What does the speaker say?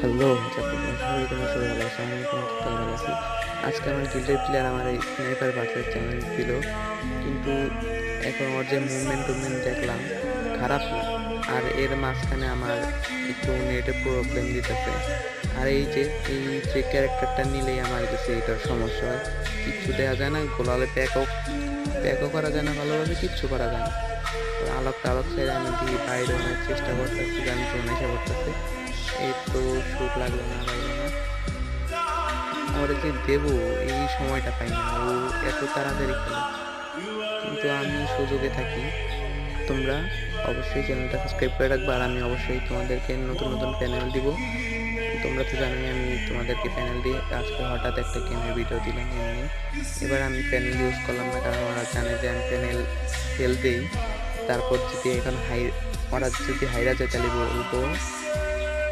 Hello, সবাই তোমরা সবাই ভালো আছো? আমি তোমার থেকে ভালো আছি। আজকে আমার গিল্ডের প্লেয়ার আমার এই স্নাইপার ভার্সেস চ্যালেঞ্জ দিল, কিন্তু এখন ওর যে মুভমেন্ট দেখলাম খারাপ না। আর এর মাঝখানে আমার একটু নেটে প্রবলেম দিতেছে। আর এই যে ক্যারেক্টারটা নিলেই আমার কাছে এটার সমস্যা হয়, কিচ্ছু দেওয়া যায় না, গোলালে প্যাকও করা যায় না, ভালোভাবে কিচ্ছু করা যায় না। আলোক টালোক ছেড়ে আমি দিয়ে বাইরে অনেক চেষ্টা করতেছি, গান নেশা করতেছে। এই তো সুখ লাগলো না। আমরা যে দেবো এই সময়টা পাই না, ও এত তাড়াতাড়ি খেলে, কিন্তু আমি সুযোগে থাকি। তোমরা অবশ্যই চ্যানেলটা সাবস্ক্রাইব করে রাখবে, আর আমি অবশ্যই তোমাদেরকে নতুন নতুন প্যানেল দিব। তোমরা তো জানোই আমি তোমাদেরকে প্যানেল দিয়ে আজকে হঠাৎ একটা গেমের ভিডিও দিলাম এমনি। এবার আমি প্যানেল ইউজ করলাম না, কারণ ওরা জানে যে আমি প্যানেল ফেল দেই। তারপর যদি এখন ওরা যদি হাইরা যায় তাহলে বলবো